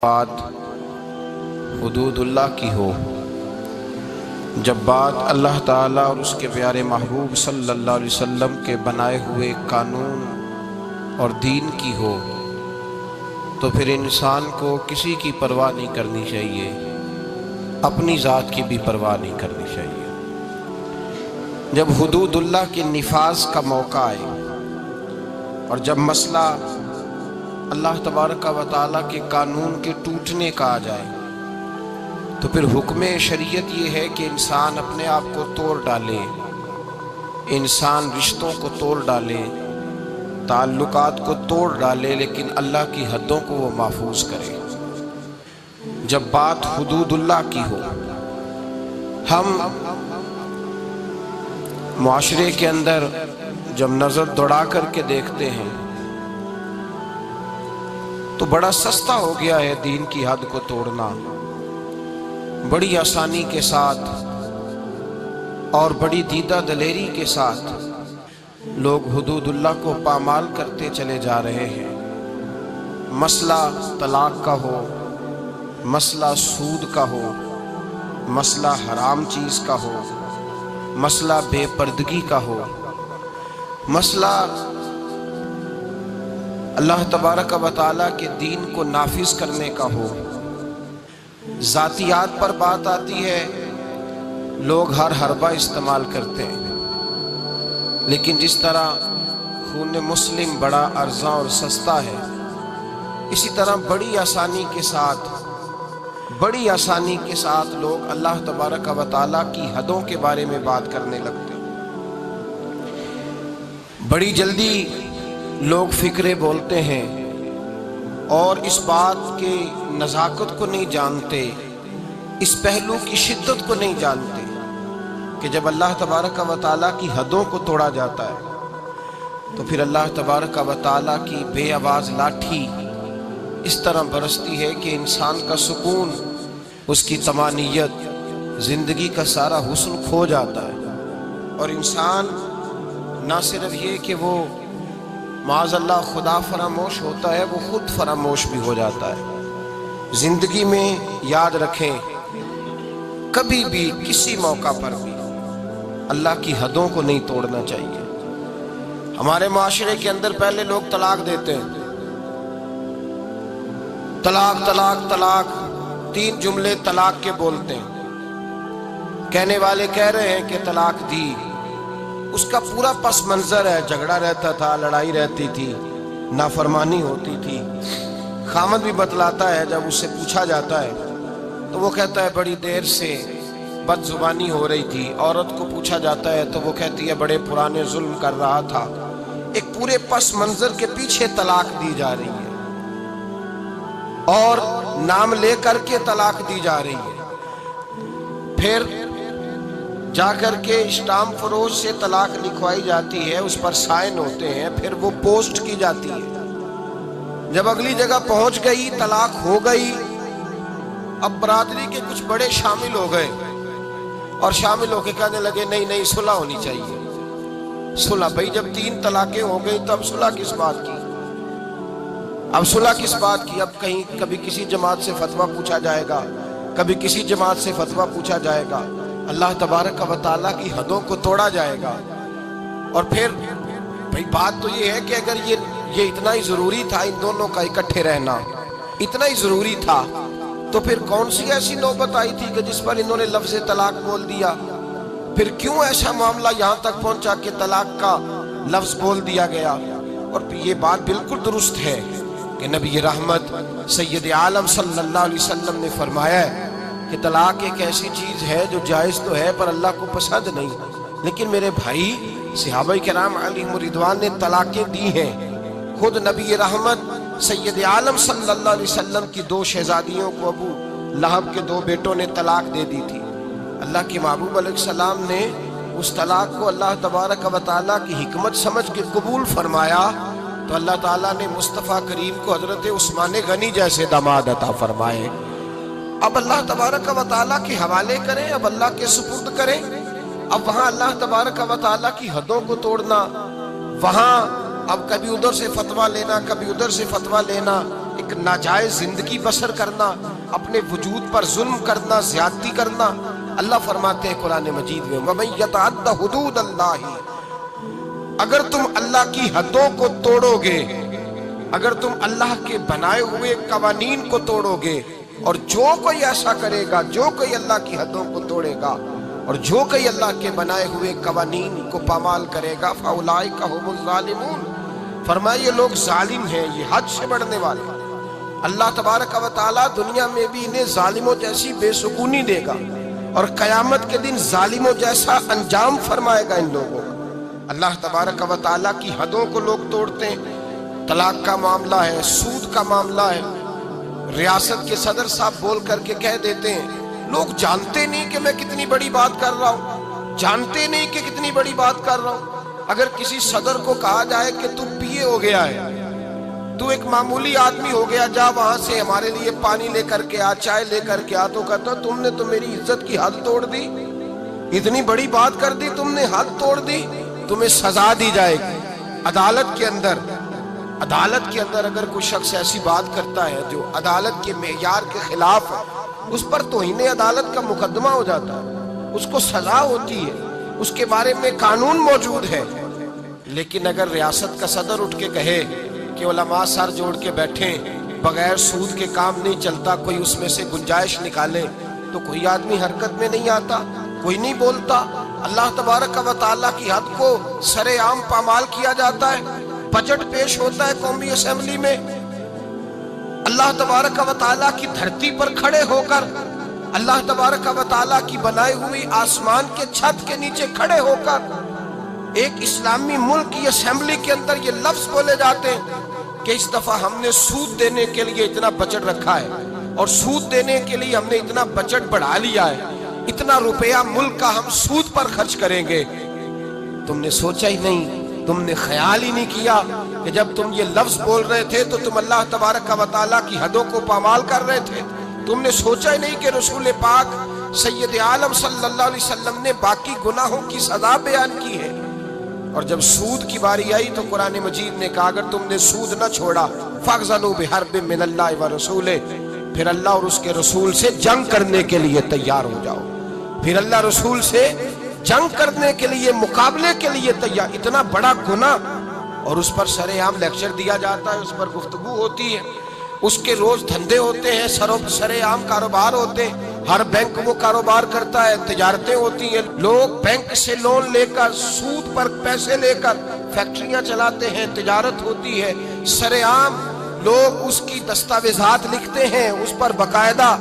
بات حدود اللہ کی ہو، جب بات اللہ تعالیٰ اور اس کے پیارے محبوب صلی اللہ علیہ وسلم کے بنائے ہوئے قانون اور دین کی ہو، تو پھر انسان کو کسی کی پرواہ نہیں کرنی چاہیے، اپنی ذات کی بھی پرواہ نہیں کرنی چاہیے۔ جب حدود اللہ کے نفاذ کا موقع آئے اور جب مسئلہ اللہ تبارک و تعالیٰ کے قانون کے ٹوٹنے کا آ جائے، تو پھر حکم شریعت یہ ہے کہ انسان اپنے آپ کو توڑ ڈالے، انسان رشتوں کو توڑ ڈالے، تعلقات کو توڑ ڈالے، لیکن اللہ کی حدوں کو وہ محفوظ کرے۔ جب بات حدود اللہ کی ہو، ہم معاشرے کے اندر جب نظر دوڑا کر کے دیکھتے ہیں تو بڑا سستا ہو گیا ہے دین کی حد کو توڑنا، بڑی آسانی کے ساتھ اور بڑی دیدہ دلیری کے ساتھ لوگ حدود اللہ کو پامال کرتے چلے جا رہے ہیں۔ مسئلہ طلاق کا ہو، مسئلہ سود کا ہو، مسئلہ حرام چیز کا ہو، مسئلہ بے پردگی کا ہو، مسئلہ اللہ تبارک و تعالیٰ کے دین کو نافذ کرنے کا ہو، ذاتیات پر بات آتی ہے، لوگ ہر حربہ استعمال کرتے ہیں، لیکن جس طرح خون مسلم بڑا ارزاں اور سستا ہے، اسی طرح بڑی آسانی کے ساتھ لوگ اللہ تبارک و تعالیٰ کی حدوں کے بارے میں بات کرنے لگتے ہیں۔ بڑی جلدی لوگ فکرے بولتے ہیں اور اس بات کے نزاکت کو نہیں جانتے، اس پہلو کی شدت کو نہیں جانتے کہ جب اللہ تبارک و تعالیٰ کی حدوں کو توڑا جاتا ہے تو پھر اللہ تبارک و تعالیٰ کی بے آواز لاٹھی اس طرح برستی ہے کہ انسان کا سکون، اس کی طمانینت، زندگی کا سارا حسن کھو جاتا ہے، اور انسان نہ صرف یہ کہ وہ معاذ اللہ خدا فراموش ہوتا ہے، وہ خود فراموش بھی ہو جاتا ہے۔ زندگی میں یاد رکھیں، کبھی بھی کسی موقع پر بھی اللہ کی حدوں کو نہیں توڑنا چاہیے۔ ہمارے معاشرے کے اندر پہلے لوگ طلاق دیتے ہیں، طلاق طلاق طلاق، 3 جملے طلاق کے بولتے ہیں، کہنے والے کہہ رہے ہیں کہ طلاق دی، اس کا پورا پس منظر ہے، جھگڑا رہتا تھا، لڑائی رہتی تھی، نافرمانی ہوتی تھی۔ خامد بھی بتلاتا ہے، جب اس سے پوچھا جاتا ہے تو وہ کہتا ہے بڑی دیر سے بد زبانی ہو رہی تھی۔ عورت کو پوچھا جاتا ہے تو وہ کہتی ہے بڑے پرانے ظلم کر رہا تھا۔ ایک پورے پس منظر کے پیچھے طلاق دی جا رہی ہے اور نام لے کر کے طلاق دی جا رہی ہے، پھر جا کر کے اسٹامپ فروش سے طلاق لکھوائی جاتی ہے، اس پر سائن ہوتے ہیں، پھر وہ پوسٹ کی جاتی ہے۔ جب اگلی جگہ پہنچ گئی، طلاق ہو گئی، اب برادری کے کچھ بڑے شامل ہو گئے اور شامل ہو کے کہنے لگے نہیں نہیں صلح ہونی چاہیے۔ صلح بھائی، جب 3 طلاقیں ہو گئی تو اب صلح کس بات کی؟ اب صلح کس بات کی؟ اب کبھی کسی جماعت سے فتویٰ پوچھا جائے گا، کبھی کسی جماعت سے فتویٰ پوچھا جائے گا، اللہ تبارک و تعالیٰ کی حدوں کو توڑا جائے گا۔ اور پھر بھئی بات تو یہ ہے کہ اگر یہ اتنا ہی ضروری تھا ان دونوں کا اکٹھے رہنا، اتنا ہی ضروری تھا، تو پھر کون سی ایسی نوبت آئی تھی کہ جس پر انہوں نے لفظ طلاق بول دیا؟ پھر کیوں ایسا معاملہ یہاں تک پہنچا کہ طلاق کا لفظ بول دیا گیا؟ اور پھر یہ بات بالکل درست ہے کہ نبی رحمت سید عالم صلی اللہ علیہ وسلم نے فرمایا ہے کہ طلاق ایک ایسی چیز ہے جو جائز تو ہے پر اللہ کو پسند نہیں۔ لیکن میرے بھائی، صحابہ کرام علیہم رضوان نے طلاقیں دی ہیں، خود نبی رحمت سید عالم صلی اللہ علیہ وسلم کی 2 شہزادیوں کو ابو لہب کے 2 بیٹوں نے طلاق دے دی تھی۔ اللہ کے محبوب علیہ السلام نے اس طلاق کو اللہ تبارک و تعالیٰ کی حکمت سمجھ کے قبول فرمایا، تو اللہ تعالیٰ نے مصطفیٰ کریم کو حضرت عثمان غنی جیسے داماد عطا فرمائے۔ اب اللہ تبارک و تعالیٰ کے حوالے کریں، اب اللہ کے سپرد کریں۔ اب وہاں اللہ تبارک و تعالیٰ کی حدوں کو توڑنا، وہاں اب کبھی ادھر سے فتویٰ لینا، کبھی ادھر سے فتویٰ لینا، ایک ایک ناجائز زندگی بسر کرنا، اپنے وجود پر ظلم کرنا، زیادتی کرنا۔ اللہ فرماتے ہیں قرآن مجید میں وَمَن يَتَعَدَّ حُدُودَ اللَّهِ، اگر تم اللہ کی حدوں کو توڑو گے، اگر تم اللہ کے بنائے ہوئے قوانین کو توڑو گے، اور جو کوئی ایسا کرے گا، جو کوئی اللہ کی حدوں کو توڑے گا اور جو کوئی اللہ کے بنائے ہوئے قوانین کو پامال کرے گا فَأُولَئِكَ هُمُ الظَّالِمُونَ، فرمایا یہ لوگ ظالم ہیں، یہ حد سے بڑھنے والے۔ اللہ تبارک و تعالیٰ دنیا میں بھی انہیں ظالموں جیسی بے سکونی دے گا، اور قیامت کے دن ظالموں جیسا انجام فرمائے گا ان لوگوں کا۔ اللہ تبارک و تعالیٰ کی حدوں کو لوگ توڑتے ہیں، طلاق کا معاملہ ہے، سود کا معاملہ ہے، ریاست کے صدر صاحب بول کر کے کہہ دیتے ہیں، لوگ جانتے نہیں کہ میں کتنی بڑی بات کر رہا ہوں، جانتے نہیں کہ کتنی بڑی بات کر رہا ہوں۔ اگر کسی صدر کو کہا جائے کہ تو پیے ہو گیا ہے، تو ایک معمولی آدمی ہو گیا، جا وہاں سے ہمارے لیے پانی لے کر کے آ، چائے لے کر کے آ، تو کہتا تم نے تو میری عزت کی حد توڑ دی، اتنی بڑی بات کر دی تم نے، حد توڑ دی، تمہیں سزا دی جائے گی۔ عدالت کے اندر اگر کوئی شخص ایسی بات کرتا ہے جو عدالت کے معیار کے خلاف ہے، اس پر توہین عدالت کا مقدمہ ہو جاتا ہے، اس کو سزا ہوتی ہے، اس کے بارے میں قانون موجود ہے۔ لیکن اگر ریاست کا صدر اٹھ کے کہے کہ علماء سر جوڑ کے بیٹھیں، بغیر سود کے کام نہیں چلتا، کوئی اس میں سے گنجائش نکالے، تو کوئی آدمی حرکت میں نہیں آتا، کوئی نہیں بولتا۔ اللہ تبارک و تعالیٰ کی حد کو سر عام پامال کیا جاتا ہے، بجٹ پیش ہوتا ہے قومی اسمبلی میں، اللہ تبارک و تعالیٰ کی دھرتی پر کھڑے ہو کر، اللہ تبارک و تعالیٰ کی بنائی ہوئی آسمان کے چھت کے نیچے کھڑے ہو کر ایک اسلامی ملک کی اسمبلی کے اندر یہ لفظ بولے جاتے ہیں کہ اس دفعہ ہم نے سود دینے کے لیے اتنا بجٹ رکھا ہے، اور سود دینے کے لیے ہم نے اتنا بجٹ بڑھا لیا ہے، اتنا روپیہ ملک کا ہم سود پر خرچ کریں گے۔ تم نے سوچا ہی نہیں، تم نے خیال ہی نہیں کیا کہ جب تم یہ لفظ بول رہے تھے تو تم اللہ تبارک و تعالیٰ کی حدوں کو پامال کر رہے تھے۔ تم نے سوچا ہی نہیں کہ رسول پاک سید عالم صلی اللہ علیہ وسلم نے باقی گناہوں کی سزا بیان کی ہے۔ اور جب سود کی باری آئی تو قرآن مجید نے کہا اگر تم نے سود نہ چھوڑا فَأْذَنُوا بِحَرْبٍ مِّنَ اللَّهِ وَرَسُولِهِ، پھر اللہ اور اس کے رسول سے جنگ کرنے کے لیے تیار ہو جاؤ، پھر اللہ رسول سے جنگ کرنے کے لیے، مقابلے کے لیے تیار۔ اتنا بڑا گناہ، اور اس پر سر عام لیکچر دیا جاتا ہے، اس پر گفتگو ہوتی ہے، اس کے روز دھندے ہوتے ہیں، سر عام کاروبار ہوتے ہیں، ہر بینک وہ کاروبار کرتا ہے، تجارتیں ہوتی ہیں، لوگ بینک سے لون لے کر، سود پر پیسے لے کر فیکٹریاں چلاتے ہیں، تجارت ہوتی ہے، سر عام لوگ اس کی دستاویزات لکھتے ہیں، اس پر باقاعدہ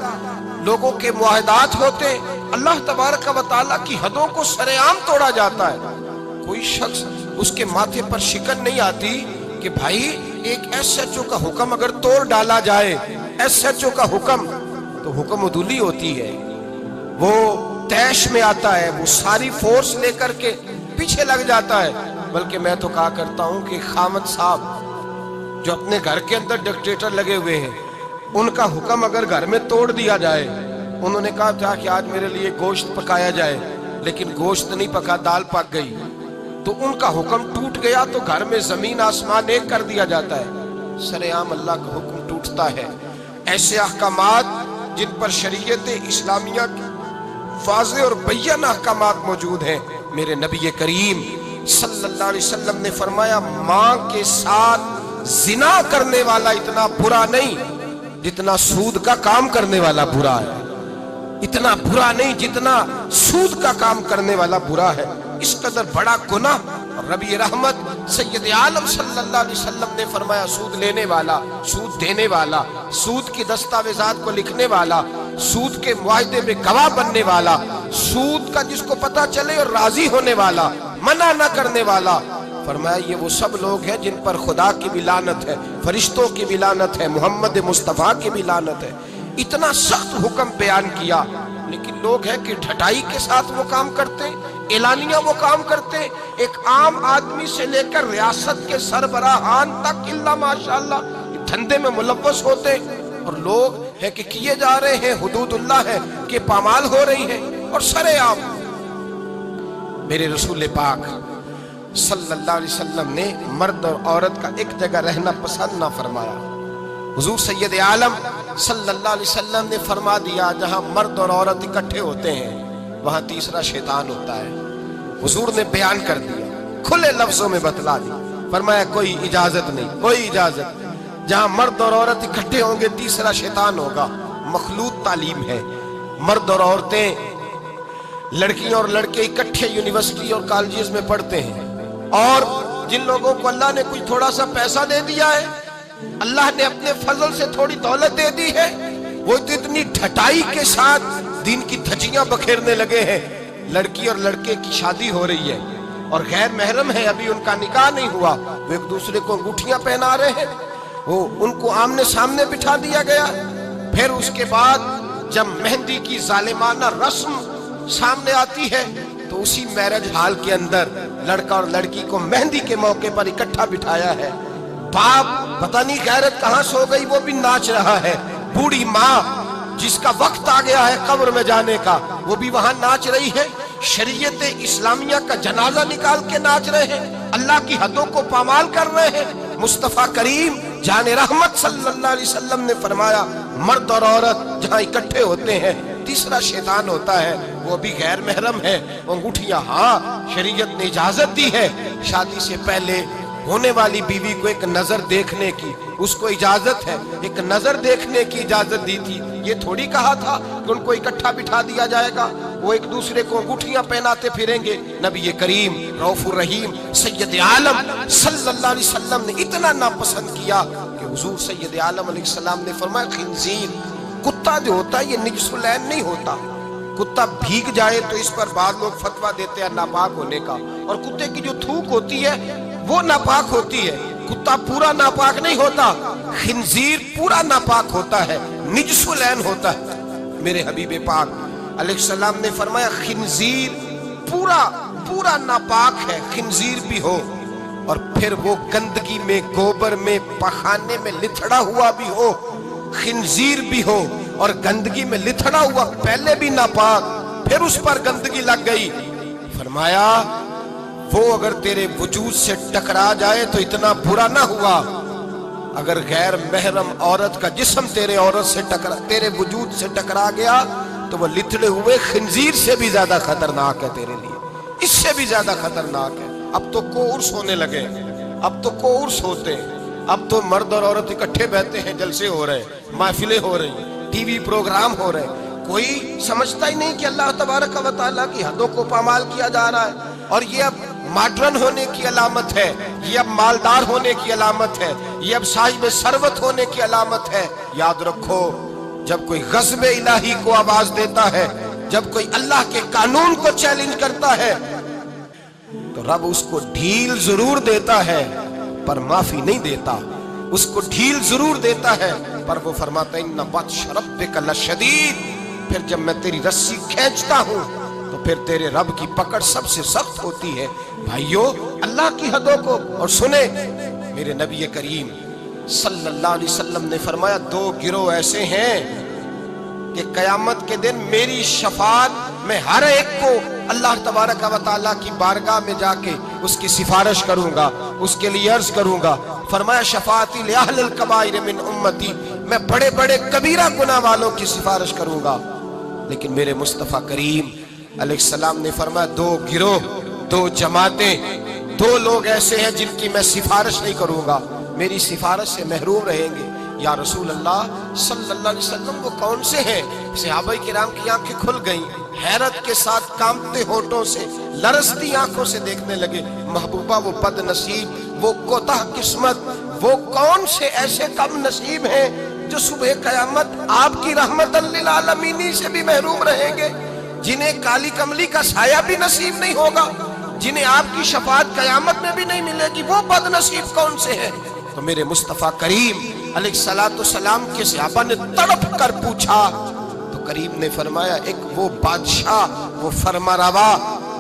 لوگوں کے معاہدات ہوتے۔ اللہ تبارک و تعالیٰ کی حدوں کو سر عام توڑا جاتا ہے۔ کوئی شخص اس کے ماتھے پر شکن نہیں آتی کہ بھائی ایک ایس ایچ او کا حکم اگر توڑ ڈالا جائے، ایس ایچ او کا حکم، تو حکم عدولی ہوتی ہے، وہ تیش میں آتا ہے، وہ ساری فورس لے کر کے پیچھے لگ جاتا ہے۔ بلکہ میں تو کہا کرتا ہوں کہ خامد صاحب جو اپنے گھر کے اندر ڈکٹیٹر لگے ہوئے ہیں، ان کا حکم اگر گھر میں توڑ دیا جائے، انہوں نے کہا تھا کہ آج میرے لیے گوشت پکایا جائے، لیکن گوشت نہیں پکا، دال پک گئی، تو ان کا حکم ٹوٹ گیا تو گھر میں زمین آسمان ایک کر دیا جاتا ہے۔ سر عام اللہ کا حکم ٹوٹتا ہے۔ ایسے احکامات جن پر شریعت اسلامیہ کی واضح اور بیان احکامات موجود ہیں، میرے نبی کریم صلی اللہ علیہ وسلم نے فرمایا ماں کے ساتھ زنا کرنے والا اتنا برا نہیں جتنا سود کا کام کرنے والا برا ہے، اتنا برا نہیں جتنا سود کا کام کرنے والا برا ہے۔ اس قدر بڑا گناہ۔ ربی رحمت سید عالم صلی اللہ علیہ وسلم نے فرمایا سود لینے والا، سود دینے والا، سود کی دستاویزات کو لکھنے والا، سود کے معاہدے میں گواہ بننے والا، سود کا جس کو پتہ چلے اور راضی ہونے والا، منع نہ کرنے والا، فرمایا یہ وہ سب لوگ ہیں جن پر خدا کی بھی لعنت ہے، فرشتوں کی بھی لعنت ہے، محمد مصطفیٰ کی بھی لعنت ہے۔ اتنا سخت حکم بیان کیا، لیکن لوگ ہیں کہ ڈھٹائی کے ساتھ وہ کام کرتے، اعلانیہ وہ کام کرتے، ایک عام آدمی سے لے کر ریاست کے سربراہان تک الا ماشاءاللہ دھندے میں ملوث ہوتے، اور لوگ ہیں کہ کیے جا رہے ہیں، حدود اللہ ہے کہ پامال ہو رہی ہے، اور سر عام۔ میرے رسول پاک صلی اللہ علیہ وسلم نے مرد اور عورت کا ایک جگہ رہنا پسند نہ فرمایا، حضور سید عالم صلی اللہ علیہ وسلم نے فرما دیا جہاں مرد اور عورت اکٹھے ہوتے ہیں وہاں تیسرا شیطان ہوتا ہے. حضور نے بیان کر دیا، کھلے لفظوں میں بتلا دی، فرمایا کوئی اجازت نہیں، کوئی اجازت. جہاں مرد اور عورت اکٹھے ہوں گے تیسرا شیطان ہوگا. مخلوط تعلیم ہے. مرد اور عورتیں، لڑکیاں اور لڑکے اکٹھے یونیورسٹی اور کالجز میں پڑھتے ہیں، اور جن لوگوں کو اللہ نے کوئی تھوڑا سا پیسہ دے دیا ہے، اللہ نے اپنے فضل سے تھوڑی دولت دے دی ہے، وہ تو اتنی ڈھٹائی کے ساتھ دین کی دھجیاں بکھیرنے لگے ہیں. لڑکی اور لڑکے کی شادی ہو رہی ہے اور غیر محرم ہے، ابھی ان کا نکاح نہیں ہوا، وہ ایک دوسرے کو انگوٹھیاں پہنا رہے ہیں، وہ ان کو آمنے سامنے بٹھا دیا گیا. پھر اس کے بعد جب مہندی کی ظالمانہ رسم سامنے آتی ہے تو اسی میرج ہال کے اندر لڑکا اور لڑکی کو مہندی کے موقع پر اکٹھا بٹھایا ہے. باپ پتہ نہیں غیرت کہاں سو گئی، وہ بھی ناچ رہا ہے. بوڑھی ماں جس کا وقت آ گیا ہے قبر میں جانے کا، وہ بھی وہاں ناچ رہی ہے. شریعت اسلامیہ کا جنازہ نکال کے ناچ رہے ہیں، اللہ کی حدوں کو پامال کر رہے ہیں. مصطفیٰ کریم جان رحمت صلی اللہ علیہ وسلم نے فرمایا مرد اور عورت جہاں اکٹھے ہوتے ہیں تیسرا شیطان ہوتا ہے، وہ بھی غیر محرم ہے. انگوٹھیاں ہاں شریعت نے اجازت دی ہے، شادی سے پہلے ہونے والی بیوی کو ایک نظر دیکھنے کی اس کو اجازت ہے، ایک نظر دیکھنے کی اجازت دی تھی. یہ تھوڑی کہا تھا کہ ان کو اکٹھا بٹھا دیا جائے گا، وہ ایک دوسرے کو انگوٹھیاں پہناتے پھریں گے. نبی کریم رؤوف الرحیم سید عالم صلی اللہ علیہ وسلم نے اتنا ناپسند کیا کہ حضور سید عالم علیہ السلام نے فرمایا خنزیر، کتا جو ہوتا ہے یہ نجس العین نہیں ہوتا. کتا بھیگ جائے تو اس پر بعض لوگ فتویٰ دیتے ہیں ناپاک ہونے کا، اور کتے کی جو تھوک ہوتی ہے وہ ناپاک ہوتی ہے. کتا پورا ناپاک نہیں ہوتا، خنزیر پورا ناپاک ہوتا ہے، نجس العین ہوتا ہے. میرے حبیب پاک علیہ السلام نے فرمایا خنزیر پورا ناپاک ہے، خنزیر بھی ہو اور پھر وہ گندگی میں گوبر میں پخانے میں لتھڑا ہوا بھی ہو، خنزیر بھی ہو اور گندگی میں لتھڑا ہوا، پہلے بھی ناپاک پھر اس پر گندگی لگ گئی. فرمایا وہ اگر تیرے وجود سے ٹکرا جائے تو اتنا برا نہ ہوا، اگر غیر محرم عورت کا جسم تیرے وجود سے ٹکرا گیا تو وہ لتھڑے ہوئے خنزیر سے بھی زیادہ خطرناک ہے تیرے لیے، اس سے بھی زیادہ خطرناک ہے. اب تو کورس ہونے لگے، اب تو کورس ہوتے ہیں، اب تو مرد اور عورت اکٹھے بیٹھتے ہیں، جلسے ہو رہے ہیں، محفلیں ہو رہی ہیں، ٹی وی پروگرام ہو رہے ہیں. کوئی سمجھتا ہی نہیں کہ اللہ تبارک و تعالیٰ کی حدوں کو پامال کیا جا رہا ہے. اور یہ اب ماڈرن ہونے کی علامت ہے، یہ اب مالدار ہونے کی علامت ہے، یہ اب صاحب ثروت ہونے کی علامت ہے. یاد رکھو جب کوئی غضب الہی کو آواز دیتا ہے، جب کوئی اللہ کے قانون کو چیلنج کرتا ہے تو رب اس کو ڈھیل ضرور دیتا ہے پر معافی نہیں دیتا. اس کو ڈھیل ضرور دیتا ہے پر وہ فرماتا ہے ان بطش ربک لشدید. پھر جب میں تیری رسی کھینچتا ہوں تو پھر تیرے رب کی پکڑ سب سے سخت ہوتی ہے. بھائیو اللہ کی حدوں کو اور سنے، میرے نبی کریم صلی اللہ علیہ وسلم نے فرمایا دو گروہ ایسے ہیں کہ قیامت کے دن میری شفاعت میں ہر ایک کو اللہ تبارک و تعالیٰ کی بارگاہ میں جا کے اس کی سفارش کروں گا، اس کے لیے عرض کروں گا. فرمایا شفاعتی لأہل الکبائر من امتی، میں بڑے بڑے کبیرہ گناہ والوں کی سفارش کروں گا. لیکن میرے مصطفیٰ کریم علیہ السلام نے فرمایا دو گروہ، دو جماعتیں، دو لوگ ایسے ہیں جن کی میں سفارش نہیں کروں گا، میری سفارش سے محروم رہیں گے. یا رسول اللہ صلی اللہ علیہ وسلم وہ کون سے ہیں؟ صحابہ کرام کی آنکھیں کھل گئیں، حیرت کے ساتھ کانپتے ہونٹوں سے لرزتی آنکھوں سے دیکھنے لگے. محبوبہ وہ بد نصیب، وہ کوتاہ قسمت، وہ کون سے ایسے کم نصیب ہیں جو صبح قیامت آپ کی رحمت للعالمین سے بھی محروم رہیں گے، جنہیں کالی کملی کا سایہ بھی نصیب نہیں ہوگا، جنہیں آپ کی شفاعت قیامت میں بھی نہیں ملے گی. وہ بد نصیب کون سے ہیں؟ تو میرے مصطفیٰ کریم علیہ السلام کے صحابہ نے تڑپ کر پوچھا تو کریم نے فرمایا ایک وہ بادشاہ، وہ فرمانروا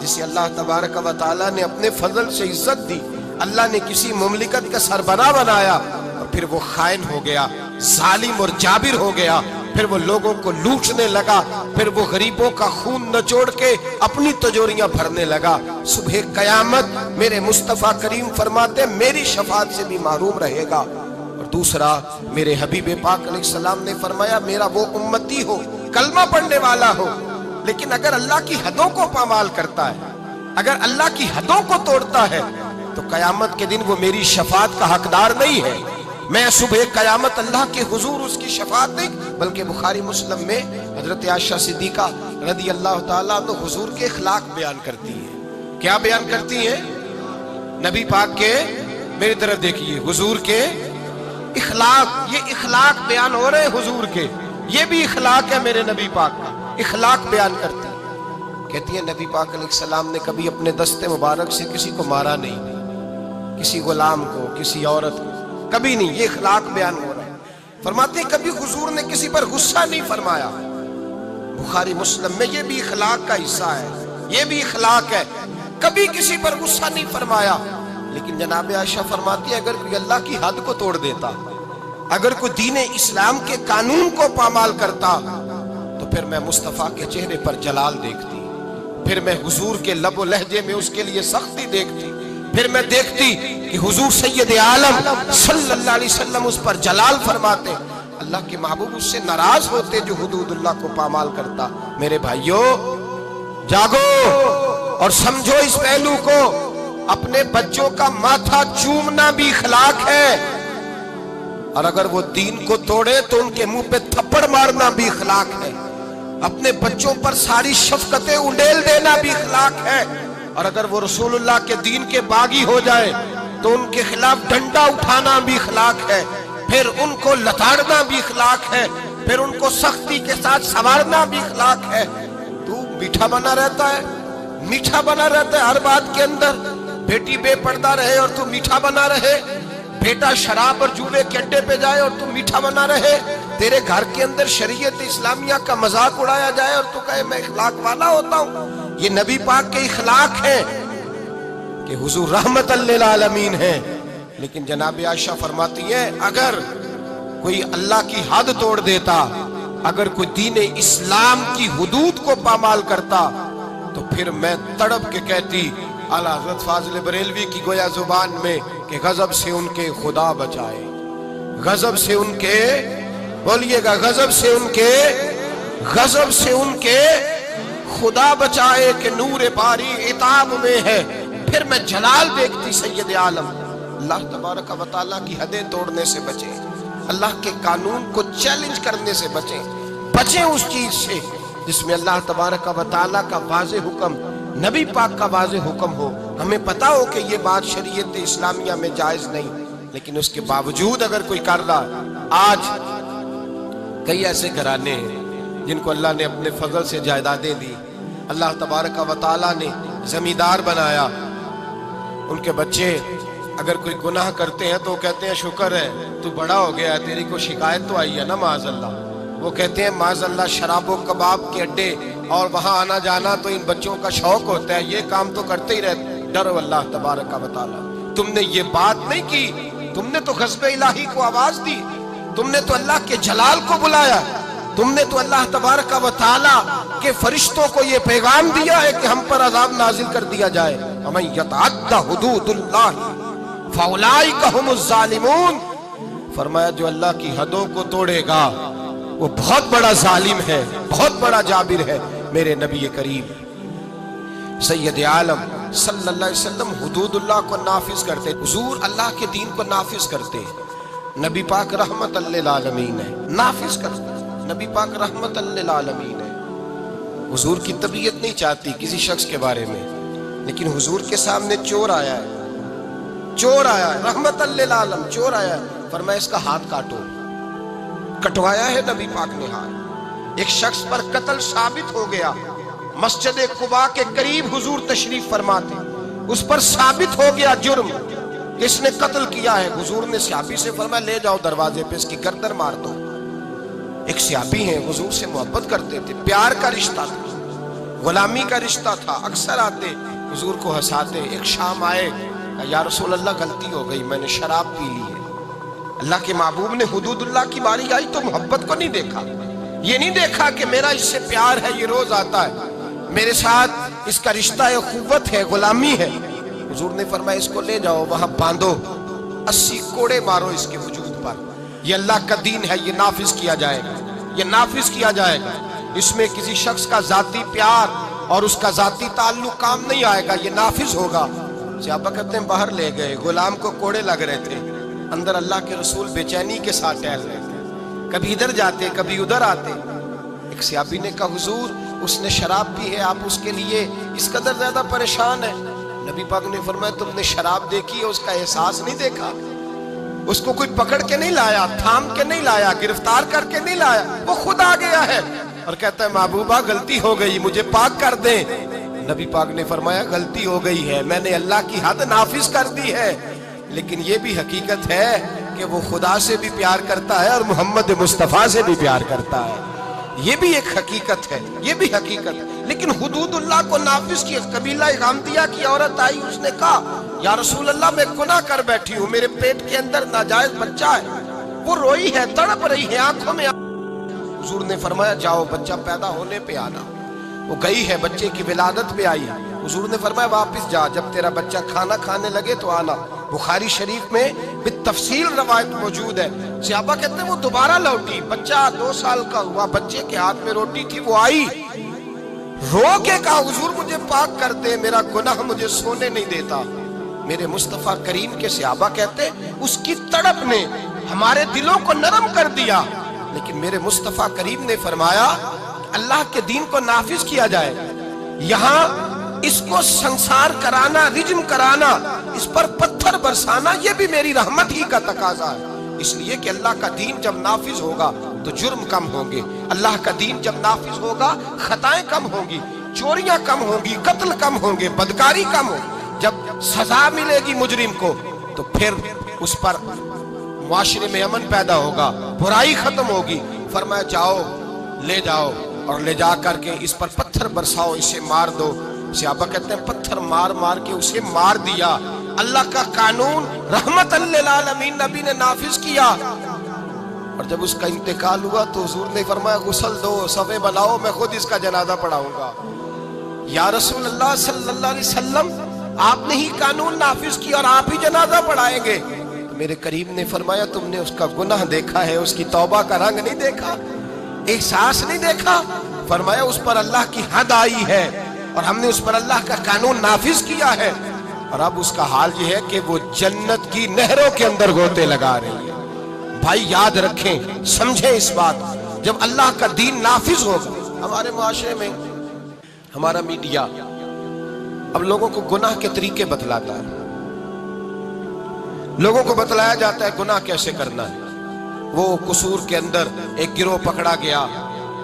جسے اللہ تبارک و تعالیٰ نے اپنے فضل سے عزت دی، اللہ نے کسی مملکت کا سربراہ بنایا اور پھر وہ خائن ہو گیا، ظالم اور جابر ہو گیا، پھر وہ لوگوں کو لوٹنے لگا، پھر وہ غریبوں کا خون نچوڑ کے اپنی تجوریاں بھرنے لگا. صبح قیامت میرے مصطفیٰ کریم فرماتے میری شفاعت سے بھی محروم رہے گا. اور دوسرا میرے حبیب پاک علیہ السلام نے فرمایا میرا وہ امتی ہو، کلمہ پڑھنے والا ہو، لیکن اگر اللہ کی حدوں کو پامال کرتا ہے، اگر اللہ کی حدوں کو توڑتا ہے تو قیامت کے دن وہ میری شفاعت کا حقدار نہیں ہے۔ میں صبح قیامت اللہ کے حضور اس کی شفاعت نہیں، بلکہ بخاری مسلم میں حضرت عائشہ صدیقہ رضی اللہ تعالیٰ عنہ حضور کے اخلاق بیان کرتی ہیں۔ کیا بیان کرتی ہیں؟ نبی پاک کے، میری طرف دیکھیے، حضور کے اخلاق، یہ اخلاق بیان ہو رہے حضور کے، یہ بھی اخلاق ہے میرے نبی پاک کا، اخلاق بیان کرتی ہیں۔ کہتی ہے نبی پاک علیہ السلام نے کبھی اپنے دست مبارک سے کسی کو مارا نہیں، کسی غلام کو، کسی عورت کو، کبھی نہیں، یہ اخلاق بیان ہو رہا ہے۔ فرماتے ہیں کبھی حضور نے کسی پر غصہ نہیں فرمایا۔ بخاری مسلم میں یہ بھی اخلاق کا حصہ ہے، یہ بھی اخلاق ہے، کبھی کسی پر غصہ نہیں فرمایا۔ لیکن جناب عائشہ فرماتی ہے اگر کوئی اللہ کی حد کو توڑ دیتا، اگر کوئی دین اسلام کے قانون کو پامال کرتا تو پھر میں مصطفیٰ کے چہرے پر جلال دیکھتی، پھر میں حضور کے لب و لہجے میں اس کے لیے سختی دیکھتی، پھر میں دیکھتی کہ حضور سید عالم صلی اللہ علیہ وسلم اس پر جلال فرماتے، اللہ کے محبوب اس سے ناراض ہوتے جو حدود اللہ کو پامال کرتا۔ میرے بھائیوں جاگو اور سمجھو اس پہلو کو، اپنے بچوں کا ماتھا چومنا بھی اخلاق ہے، اور اگر وہ دین کو توڑے تو ان کے منہ پہ تھپڑ مارنا بھی اخلاق ہے، اپنے بچوں پر ساری شفقتیں انڈیل دینا بھی اخلاق ہے، اور اگر وہ رسول اللہ کے دین کے باغی ہو جائے تو ان کے خلاف ڈنڈا اٹھانا بھی اخلاق ہے، پھر ان کو لتاڑنا بھی اخلاق ہے، پھر ان کو سختی کے ساتھ سنوارنا بھی اخلاق ہے۔ تو میٹھا بنا رہتا ہے، میٹھا بنا رہتا ہے ہر بات کے اندر، بیٹی بے پردہ رہے اور تو میٹھا بنا رہے، بیٹا شراب اور جوے کے اڈے پہ جائے اور تو میٹھا بنا رہے، تیرے گھر کے اندر شریعت اسلامیہ کا مذاق اڑایا جائے اور تو کہے میں اخلاق والا ہوتا ہوں۔ یہ نبی پاک کے اخلاق ہیں کہ حضور رحمت للعالمین ہیں۔ لیکن جناب عائشہ فرماتی ہے اگر کوئی اللہ کی حد توڑ دیتا، اگر کوئی دین اسلام کی حدود کو پامال کرتا تو پھر میں تڑپ کے کہتی اعلیٰ حضرت فاضل بریلوی کی گویا زبان میں کہ غضب سے ان کے خدا بچائے، غضب سے ان کے، بولیے گا، غضب سے ان کے، غضب سے ان کے خدا بچائے کہ نور باری عتاب میں ہے۔ پھر میں جلال دیکھتی سید عالم، اللہ تبارک و تعالیٰ کی حدیں توڑنے سے بچیں، اللہ کے قانون کو چیلنج کرنے سے بچیں، بچیں اس چیز سے جس میں اللہ تبارک و تعالیٰ کا واضح حکم، نبی پاک کا واضح حکم ہو، ہمیں پتا ہو کہ یہ بات شریعت اسلامیہ میں جائز نہیں، لیکن اس کے باوجود اگر کوئی کر رہا۔ آج کئی ایسے گھرانے ہیں جن کو اللہ نے اپنے فضل سے جائیدادیں دی، اللہ تبارک و تعالیٰ نے زمیندار بنایا، ان کے بچے اگر کوئی گناہ کرتے ہیں تو کہتے ہیں شکر ہے تو بڑا ہو گیا ہے، تیری کو شکایت تو آئی ہے نا معاذ اللہ۔ وہ کہتے ہیں معاذ اللہ شراب و کباب کے اڈے اور وہاں آنا جانا تو ان بچوں کا شوق ہوتا ہے، یہ کام تو کرتے ہی رہتے۔ ڈرو اللہ تبارک و تعالیٰ، تم نے یہ بات نہیں کی، تم نے تو غضب الہی کو آواز دی، تم نے تو اللہ کے جلال کو بلایا، تم نے تو اللہ تبارک و تعالیٰ کے فرشتوں کو یہ پیغام دیا ہے کہ ہم پر عذاب نازل کر دیا جائے۔ وَمَن يَتَعَدَّ حُدُودَ اللَّهِ فَأُولَٰئِكَ هُمُ الظَّالِمُونَ، فرمایا جو اللہ کی حدوں کو توڑے گا وہ بہت بڑا ظالم ہے، بہت بڑا جابر ہے۔ میرے نبی کریم سید عالم صلی اللہ علیہ وسلم حدود اللہ کو نافذ کرتے، حضور اللہ کے دین کو نافذ کرتے، نبی پاک رحمت للعالمین ہے، نافذ کرتے، نبی پاک رحمت للعالمین ہے۔ حضور کی طبیعت نہیں چاہتی کسی شخص کے بارے میں، لیکن حضور کے سامنے چور آیا ہے، چور آیا ہے، رحمت للعالم چور آیا ہے، فرمایا اس کا ہاتھ کاٹو، کٹوایا ہے نبی پاک نے ہاتھ۔ ایک شخص پر قتل ثابت ہو گیا، مسجد قباء کے قریب حضور تشریف فرماتے، اس پر ثابت ہو گیا جرم، اس نے قتل کیا ہے۔ حضور نے صحابی سے فرمایا لے جاؤ دروازے پہ اس کی گردن مار دو۔ ایک صحابی ہیں حضور سے محبت کرتے تھے، پیار کا رشتہ تھا، غلامی کا رشتہ تھا، اکثر آتے حضور کو ہنساتے۔ ایک شام آئے، یا رسول اللہ غلطی ہو گئی، میں نے شراب پی لی ہے۔ اللہ کے محبوب نے حدود اللہ کی باری آئی تو محبت کو نہیں دیکھا، یہ نہیں دیکھا کہ میرا اس سے پیار ہے، یہ روز آتا ہے میرے ساتھ، اس کا رشتہ ہے، اخوت ہے، غلامی ہے۔ حضور نے فرمایا اس کو لے جاؤ وہاں باندھو، 80 کوڑے مارو اس کے وجود پر، یہ اللہ کا دین ہے، یہ نافذ کیا جائے گا، یہ نافذ کیا جائے گا، اس میں کسی شخص کا ذاتی پیار اور اس کا ذاتی تعلق کام نہیں آئے گا، یہ نافذ ہوگا۔ صحابہ کہتے ہیں باہر لے گئے، غلام کو کوڑے لگ رہے تھے، اندر اللہ کے رسول بے چینی کے ساتھ ٹہل رہے تھے، کبھی ادھر جاتے کبھی ادھر آتے۔ ایک صحابی نے کہا حضور اس نے شراب پی ہے، آپ اس کے لیے اس قدر زیادہ پریشان ہے؟ نبی پاک نے فرمایا تم نے شراب دیکھی ہے، اس کا احساس نہیں دیکھا؟ اس کو کوئی پکڑ کے نہیں لایا، تھام کے نہیں لایا، گرفتار کر کے نہیں لایا، وہ خود آ گیا ہے اور کہتا ہے محبوبہ غلطی ہو گئی، مجھے پاک کر دیں۔ نبی پاک نے فرمایا غلطی ہو گئی ہے، میں نے اللہ کی حد نافذ کر دی ہے، لیکن یہ بھی حقیقت ہے کہ وہ خدا سے بھی پیار کرتا ہے اور محمد مصطفیٰ سے بھی پیار کرتا ہے، یہ بھی ایک حقیقت ہے، یہ بھی حقیقت ہے۔ لیکن حدود اللہ کو نافذ کیا۔ قبیلہ غامدیہ کی عورت آئی، اس نے کہا یا رسول اللہ میں گناہ کر بیٹھی ہوں، میرے پیٹ کے اندر ناجائز بچہ ہے، وہ روئی ہے، تڑپ رہی ہے، آنکھوں میں حضور نے فرمایا جاؤ بچہ پیدا ہونے پہ آنا۔ وہ گئی ہے، بچے کی ولادت پہ آئی، حضور نے فرمایا واپس جا، جب تیرا بچہ کھانا کھانے لگے تو آنا۔ بخاری شریف میں بالتفصیل روایت موجود ہے۔ صحابہ کہتے ہیں وہ دوبارہ لوٹی، بچہ 2 سال کا ہوا، بچے کے ہاتھ میں روٹی تھی، وہ آئی رو کے کہا حضور مجھے پاک کر دے، میرا گناہ مجھے سونے نہیں دیتا۔ میرے مصطفیٰ کریم کے صحابہ کہتے اس کی تڑپ نے ہمارے دلوں کو نرم کر دیا، لیکن میرے مصطفیٰ کریم نے فرمایا اللہ کے دین کو نافذ کیا جائے، یہاں اس کو سنسار کرانا، رجم کرانا، اس پر پتھر برسانا، یہ بھی میری رحمت ہی کا تقاضا ہے۔ اس لیے کہ اللہ کا دین جب نافذ ہوگا تو جرم کم ہوں گے، اللہ کا دین جب نافذ ہوگا خطائیں کم ہوں گی، چوریاں کم ہوں گی، قتل کم ہوں گے، بدکاری کم ہوگی۔ جب سزا ملے گی مجرم کو تو پھر اس پر معاشرے میں امن پیدا ہوگا، برائی ختم ہوگی۔ فرمایا جاؤ لے جاؤ اور لے جا کر کے اس پر پتھر برساؤ، اسے مار دو۔ صحابہ کہتے ہیں پتھر مار مار کے اسے مار دیا۔ اللہ کا قانون رحمت للعالمین نبی نے نافذ کیا، اور جب اس کا انتقال ہوا تو حضور نے فرمایا غسل دو، صفے بناؤ، میں خود اس کا جنازہ پڑھاؤں گا۔ یا رسول اللہ صلی اللہ علیہ وسلم آپ نے ہی قانون نافذ کیا اور آپ ہی جنازہ پڑھائیں گے؟ تو میرے کریم نے فرمایا تم نے اس کا گناہ دیکھا ہے، اس کی توبہ کا رنگ نہیں دیکھا، احساس نہیں دیکھا؟ فرمایا اس پر اللہ کی حد آئی ہے اور ہم نے اس پر اللہ کا قانون نافذ کیا ہے، اور اب اس کا حال یہ ہے کہ وہ جنت کی نہروں کے اندر غوطے لگا رہی ہے۔ بھائی یاد رکھیں، سمجھیں اس بات، جب اللہ کا دین نافذ ہوگا۔ ہمارے معاشرے میں ہمارا میڈیا اب لوگوں کو گناہ کے طریقے بتلاتا ہے، لوگوں کو بتلایا جاتا ہے گناہ کیسے کرنا ہے۔ وہ قصور کے اندر ایک گروہ پکڑا گیا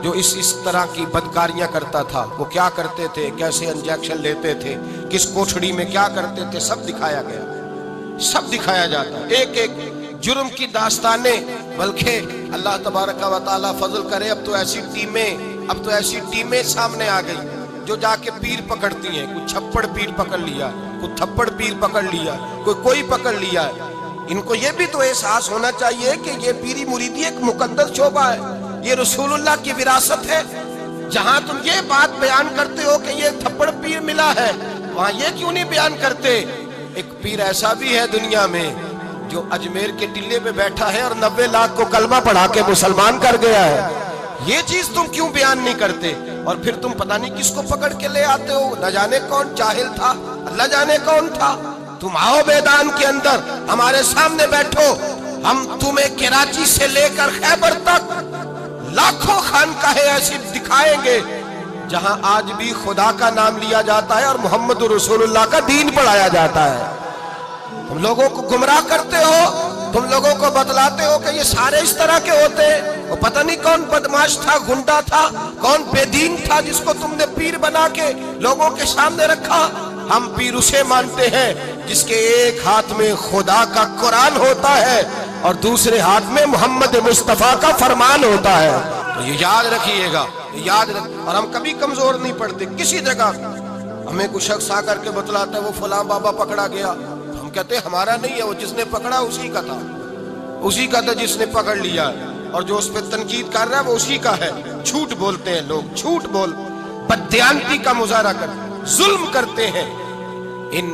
جو اس طرح کی بدکاریاں کرتا تھا، وہ کیا کرتے تھے، کیسے انجیکشن لیتے تھے، کس کوٹھڑی میں کیا کرتے تھے، سب دکھایا گیا، سب دکھایا جاتا ہے، ایک ایک جرم کی داستانیں۔ بلکہ اللہ تبارک و تعالیٰ فضل کرے، اب تو ایسی ٹیمیں سامنے آ گئی جو جا کے پیر پکڑتی ہیں، کوئی چھپڑ پیر پکڑ لیا، کوئی تھپڑ پیر پکڑ لیا، کوئی پکڑ لیا ہے۔ ان کو یہ بھی تو احساس ہونا چاہیے کہ یہ پیری مریدی ایک مقدس شعبہ ہے، یہ رسول اللہ کی وراثت ہے۔ جہاں تم یہ بات بیان کرتے ہو کہ یہ تھپڑ پیر ملا ہے، وہاں یہ کیوں نہیں بیان کرتے ایک پیر ایسا بھی ہے دنیا میں جو اجمیر کے ٹلے پہ بیٹھا ہے اور 90 لاکھ کو کلمہ پڑھا کے مسلمان کر گیا ہے؟ یہ چیز تم کیوں بیان نہیں کرتے؟ اور پھر تم پتہ نہیں کس کو پکڑ کے لے آتے ہو، نہ جانے کون جاہل تھا، اللہ جانے کون تھا۔ تم آؤ میدان کے اندر، ہمارے سامنے بیٹھو، ہم تمہیں کراچی سے لے کر خیبر تک لاکھوں خانقاہیں ایسی دکھائیں گے جہاں آج بھی خدا کا نام لیا جاتا ہے اور محمد رسول اللہ کا دین پڑھایا جاتا ہے۔ تم لوگوں کو گمراہ کرتے ہو، تم لوگوں کو بتلاتے ہو کہ یہ سارے اس طرح کے ہوتے ہیں۔ وہ پتہ نہیں کون بدماش تھا، گنڈا تھا، کون بے دین تھا جس کو تم نے پیر بنا کے لوگوں کے سامنے رکھا۔ ہم پیر اسے مانتے ہیں جس کے ایک ہاتھ میں خدا کا قرآن ہوتا ہے اور دوسرے ہاتھ میں محمد مصطفیٰ کا فرمان ہوتا ہے۔ تو یہ یاد رکھیے گا، اور ہم کبھی کمزور نہیں پڑتے کسی جگہ۔ ہمیں کوئی شخص آ کر کے بتلاتا ہے وہ فلاں بابا پکڑا گیا، ہم کہتے ہیں ہمارا نہیں ہے، وہ جس نے پکڑا اسی کا تھا جس نے پکڑ لیا، اور جو اس پہ تنقید کر رہا ہے وہ اسی کا ہے۔ جھوٹ بولتے ہیں لوگ، جھوٹ بول، بددیانتی کا مظاہرہ کرتے، ظلم کرتے ہیں۔ ان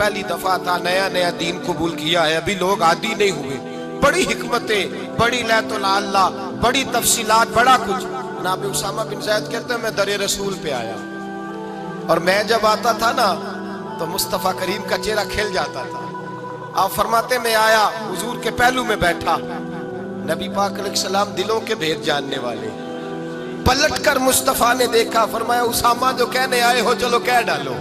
پہلی دفعہ تھا، نیا نیا دین قبول کیا ہے، ابھی لوگ عادی نہیں ہوئے، بڑی حکمتیں، بڑی لیت اللہ، بڑی تفصیلات، بڑا کچھ۔ جناب اسامہ بن زید کہتے ہیں میں در رسول پہ آیا، اور میں جب آتا تھا نا تو مصطفیٰ کریم کا چہرہ کھل جاتا تھا۔ آپ فرماتے میں آیا، حضور کے پہلو میں بیٹھا، نبی پاک علیہ السلام دلوں کے بھید جاننے والے، پلٹ کر مصطفیٰ نے دیکھا، فرمایا اسامہ جو کہنے آئے ہو چلو کہہ ڈالو۔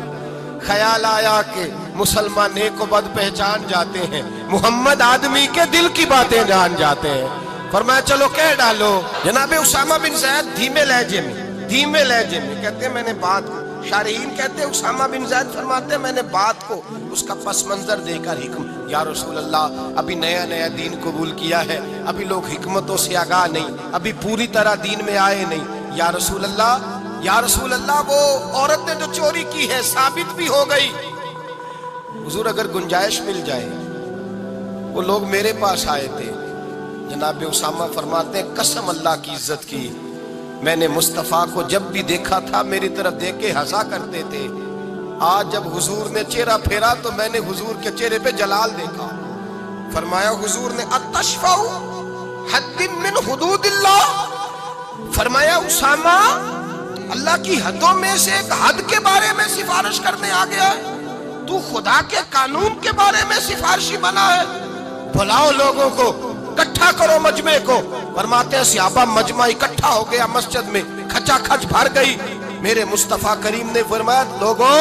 خیال آیا کہ مسلمان نیک و بد پہچان جاتے ہیں، محمد آدمی کے دل کی باتیں جان جاتے ہیں، فرمایا چلو کہہ ڈالو۔ جناب اسامہ بن زید دھیمے لہجے میں کہتے ہیں میں نے بات، شارحین کہتے ہیں اسامہ بن زید فرماتے ہیں میں نے بات کو اس کا پس منظر دے کر حکم، یا رسول اللہ ابھی نیا نیا دین قبول کیا ہے، ابھی لوگ حکمتوں سے آگاہ نہیں، ابھی پوری طرح دین میں آئے نہیں، یا رسول اللہ وہ عورت نے جو چوری کی ہے ثابت بھی ہو گئی، حضور اگر گنجائش مل جائے، وہ لوگ میرے پاس آئے تھے۔ جناب اسامہ فرماتے ہیں قسم اللہ کی عزت کی، میں نے مصطفیٰ کو جب بھی دیکھا تھا میری طرف دیکھ کے ہنسا کرتے تھے، آج جب حضور نے چہرہ پھیرا تو میں نے حضور کے چہرے پہ جلال دیکھا۔ فرمایا حضور نے اتشفع حد من حدود اللہ، فرمایا اسامہ اللہ کی حدوں میں سے ایک حد کے بارے میں سفارش کرنے آ گیا ہے، تو خدا کے قانون کے بارے میں سفارشی بنا ہے، بلاؤ لوگوں کو، اکٹھا کرو مجمع کو۔ فرماتے ہیں صحابہ مجمع اکٹھا ہو گیا مسجد میں، کھچا کھچ بھر گئی۔ میرے مصطفیٰ کریم نے فرمایا لوگوں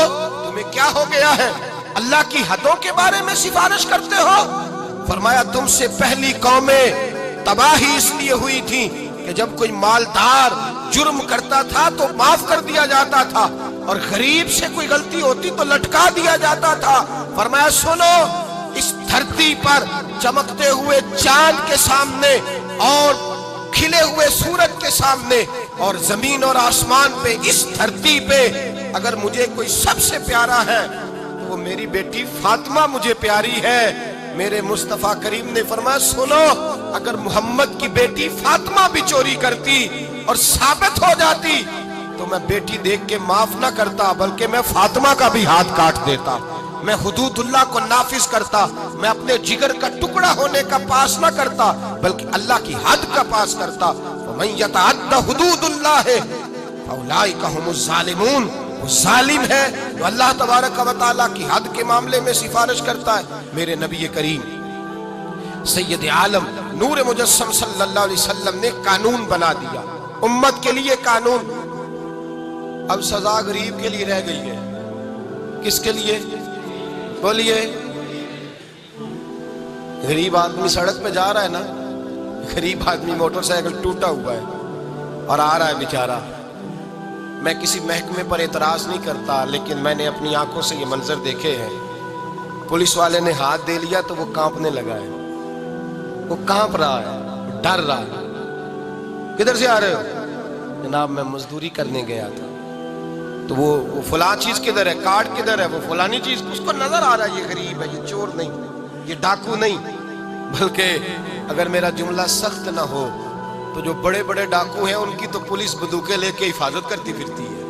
تمہیں کیا ہو گیا ہے، اللہ کی حدوں کے بارے میں سفارش کرتے ہو؟ فرمایا تم سے پہلی قومیں تباہی اس لیے ہوئی تھی کہ جب کوئی مالدار جرم کرتا تھا تو معاف کر دیا جاتا تھا، اور غریب سے کوئی غلطی ہوتی تو لٹکا دیا جاتا تھا۔ فرمایا سنو، اس دھرتی پر چمکتے ہوئے چاند کے سامنے اور کھلے ہوئے سورج کے سامنے اور زمین اور آسمان پہ، اس دھرتی پہ اگر مجھے کوئی سب سے پیارا ہے تو وہ میری بیٹی فاطمہ مجھے پیاری ہے۔ میرے مصطفیٰ کریم نے فرمایا سنو، اگر محمد کی بیٹی فاطمہ بھی چوری کرتی اور ثابت ہو جاتی تو میں بیٹی دیکھ کے معاف نہ کرتا، بلکہ میں فاطمہ کا بھی ہاتھ کاٹ دیتا، میں حدود اللہ کو نافذ کرتا، میں اپنے جگر کا ٹکڑا ہونے کا پاس نہ کرتا بلکہ اللہ کی حد کا پاس کرتا۔ وَمَن يَتَعَدَّ حُدُودُ اللَّهِ فَأُولَٰئِكَ هُمُ الظَّالِمُونَ، وہ ظالم ہے جو اللہ تبارک و تعالیٰ کی حد کے معاملے میں سفارش کرتا ہے۔ میرے نبی کریم سید عالم نور مجسم صلی اللہ علیہ وسلم نے قانون بنا دیا، امت کے لیے قانون۔ اب سزا غریب کے لیے رہ گئی ہے، کس کے لیے بولیے؟ غریب آدمی سڑک پہ جا رہا ہے نا، غریب آدمی موٹر سائیکل ٹوٹا ہوا ہے اور آ رہا ہے بیچارہ، میں کسی محکمے پر اعتراض نہیں کرتا، لیکن میں نے اپنی آنکھوں سے یہ منظر دیکھے ہیں، پولیس والے نے ہاتھ دے لیا تو وہ کانپنے لگا ہے، وہ کانپ رہا ہے، ڈر رہا ہے۔ کدھر سے آ رہے ہو؟ جناب میں مزدوری کرنے گیا تھا۔ تو وہ فلاں چیز کدھر ہے، کارڈ کدھر ہے، وہ فلانی چیز، اس کو نظر آ رہا ہے یہ غریب ہے، یہ چور نہیں، یہ ڈاکو نہیں، بلکہ اگر میرا جملہ سخت نہ ہو تو جو بڑے بڑے ڈاکو ہیں ان کی تو پولیس بندوقیں لے کے حفاظت کرتی پھرتی ہے،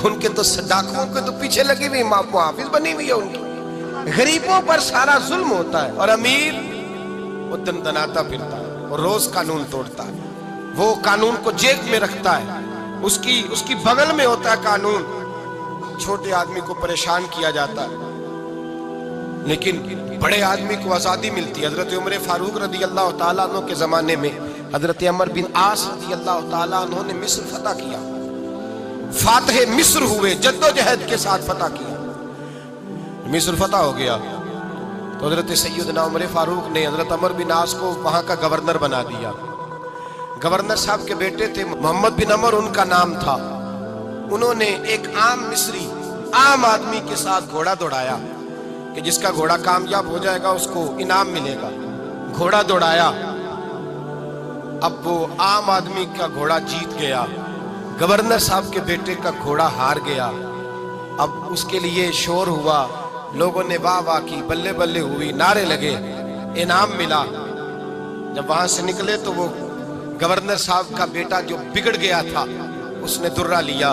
ان کے تو ڈاکوؤں کے تو پیچھے لگی ہوئی محافظ بنی ہوئی ہے ان کی۔ غریبوں پر سارا ظلم ہوتا ہے، اور امیر وہ دندناتا پھرتا ہے، وہ روز قانون توڑتا ہے، وہ قانون کو جیب میں رکھتا ہے، اس کی بغل میں ہوتا ہے قانون، چھوٹے آدمی کو پریشان کیا جاتا ہے، لیکن بڑے آدمی کو آزادی ملتی ہے۔ حضرت عمر فاروق رضی اللہ تعالیٰ عنہ کے زمانے میں حضرت عمر بن عاص رضی اللہ تعالیٰ عنہ نے مصر فتح کیا، فاتح مصر ہوئے، جد و جہد کے ساتھ فتح کیا، مصر فتح ہو گیا تو حضرت سیدنا عمر فاروق نے حضرت عمر بن عاص کو وہاں کا گورنر بنا دیا۔ گورنر صاحب کے بیٹے تھے محمد بن عمر ان کا نام تھا، انہوں نے ایک عام مصری عام آدمی کے ساتھ گھوڑا دوڑایا کہ جس کا گھوڑا کامیاب ہو جائے گا اس کو انعام ملے گا، گھوڑا دوڑایا، اب وہ عام آدمی کا گھوڑا جیت گیا، گورنر صاحب کے بیٹے کا گھوڑا ہار گیا، اب اس کے لیے شور ہوا، لوگوں نے واہ واہ کی، بلے بلے ہوئی، نعرے لگے، انعام ملا۔ جب وہاں سے نکلے تو وہ گورنر صاحب کا بیٹا جو بگڑ گیا تھا اس نے درہ لیا،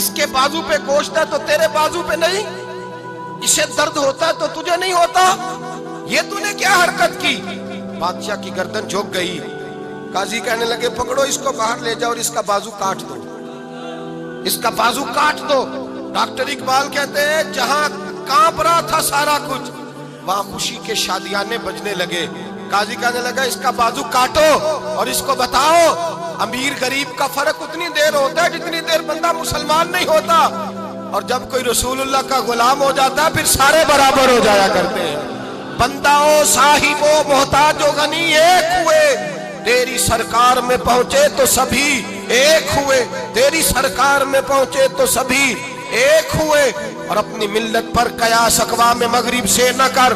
اس کے بازو پہ گوشت ہے تو تیرے بازو پہ نہیں، اسے درد ہوتا ہے تو تجھے نہیں ہوتا، یہ تو نے کیا حرکت کی؟ بادشاہ کی گردن جھک گئی۔ قاضی کہنے لگے پکڑو اس کو باہر لے جاؤ اور اس کا بازو کاٹ دو، اس کا بازو کاٹ دو۔ ڈاکٹر اقبال کہتے ہیں جہاں کانپ رہا تھا سارا کچھ، وہاں خوشی کے شادیانے بجنے لگے۔ قاضی کہنے لگا اس کا بازو کاٹو اور اس کو بتاؤ امیر غریب کا فرق اتنی دیر ہوتا ہے جتنی دیر بندہ مسلمان نہیں ہوتا، اور جب کوئی رسول اللہ کا غلام ہو جاتا ہے پھر سارے برابر ہو جایا کرتے ہیں۔ بندہ ہو صاحب ہو محتاج و غنی ایک ہوئے، تیری سرکار میں پہنچے تو سبھی ایک ہوئے، تیری سرکار میں پہنچے تو سبھی ایک ہوئے۔ اور اپنی ملت پر قیاس اقوام مغرب سے نہ کر،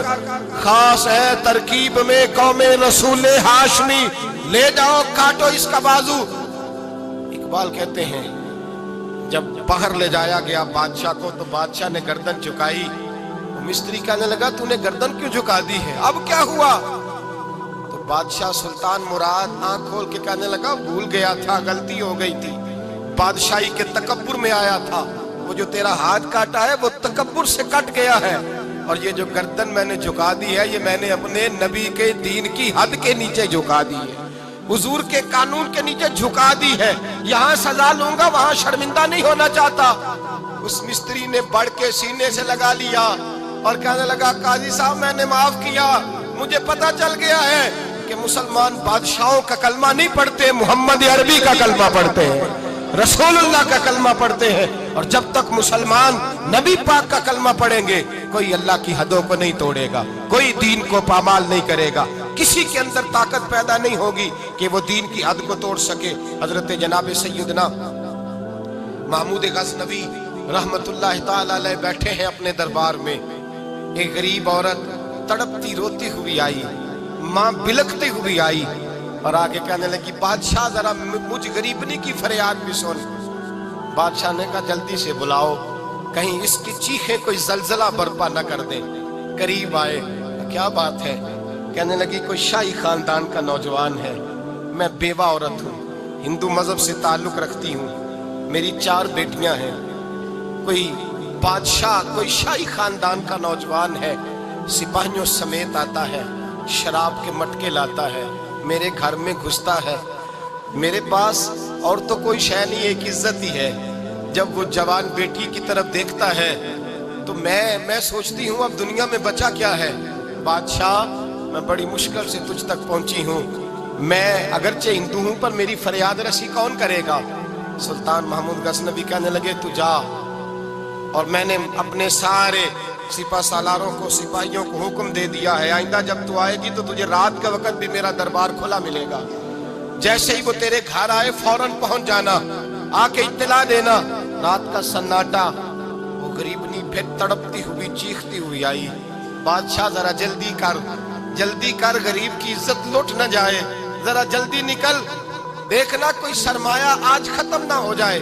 خاص ہے ترکیب میں قوم رسول ہاشمی، لے جاؤ کاٹو اس کا بازو۔ اقبال کہتے ہیں جب باہر لے جایا گیا بادشاہ کو تو بادشاہ نے گردن جھکائی۔ مستری کہنے لگا تو نے گردن کیوں جھکا دی ہے، اب کیا ہوا؟ تو بادشاہ سلطان مراد آنکھ کھول کے کہنے لگا بھول گیا تھا، غلطی ہو گئی تھی، بادشاہی کے تکبر میں آیا تھا، وہ جو تیرا ہاتھ کاٹا ہے وہ تکبر سے کٹ گیا ہے، اور یہ جو گردن میں نے جھکا دی ہے یہ میں نے اپنے نبی کے دین کی حد کے نیچے جھکا دی ہے، حضور کے قانون کے نیچے جھکا دی ہے، یہاں سزا لوں گا وہاں شرمندہ نہیں ہونا چاہتا۔ اس مستری نے بڑھ کے سینے سے لگا لیا اور کہنے لگا قاضی صاحب میں نے معاف کیا، مجھے پتا چل گیا ہے کہ مسلمان بادشاہوں کا کلمہ نہیں پڑھتے، محمد عربی کا کلمہ پڑھتے ہیں، رسول اللہ کا کلمہ پڑھتے ہیں، اور جب تک مسلمان نبی پاک کا کلمہ پڑھیں گے کوئی اللہ کی حدوں کو نہیں توڑے گا، کوئی دین کو پامال نہیں کرے گا، کسی کے اندر طاقت پیدا نہیں ہوگی کہ وہ دین کی حد کو توڑ سکے۔ حضرت جناب سیدنا محمود غزنوی رحمت اللہ تعالی علیہ بیٹھے ہیں اپنے دربار میں، ایک غریب عورت تڑپتی روتی ہوئی آئی، ماں بلکتی ہوئی آئی اور آگے کہنے لگی بادشاہ ذرا مجھ غریبنی کی فریاد بھی سن۔ بادشاہ نے کہا جلدی سے بلاؤ، کہیں اس کی چیخیں کوئی زلزلہ برپا نہ کر دیں۔ قریب آئے، کیا بات ہے؟ کہنے لگی کوئی شاہی خاندان کا نوجوان ہے، میں بیوہ عورت ہوں، ہندو مذہب سے تعلق رکھتی ہوں، میری 4 بیٹیاں ہیں، کوئی بادشاہ کوئی شاہی خاندان کا نوجوان ہے، سپاہیوں سمیت آتا ہے، شراب کے مٹکے لاتا ہے، میرے گھر میں گھستا ہے، میرے پاس اور تو کوئی شے نہیں، ایک عزت ہی ہے۔ جب وہ جوان بیٹی کی طرف دیکھتا ہے تو میں سوچتی ہوں اب دنیا میں بچا کیا ہے۔ بادشاہ میں بڑی مشکل سے تجھ تک پہنچی ہوں، میں اگرچہ ہندو ہوں پر میری فریاد رسی کون کرے گا؟ سلطان محمود غزنوی کہنے لگے تو جا، اور میں نے اپنے سارے سپہ سالاروں کو سپاہیوں کو حکم دے دیا ہے آئندہ جب تو آئے گی تو تجھے رات کا وقت بھی میرا دربار کھلا ملے گا، جیسے ہی وہ تیرے گھر آئے فوراً پہنچ جانا، آ کے اطلاع دینا۔ رات کا سناٹا، وہ غریبنی پھر تڑپتی ہوئی چیختی ہوئی آئی، بادشاہ ذرا جلدی کر غریب کی عزت لوٹ نہ جائے، ذرا جلدی نکل، دیکھنا کوئی سرمایہ آج ختم نہ ہو جائے۔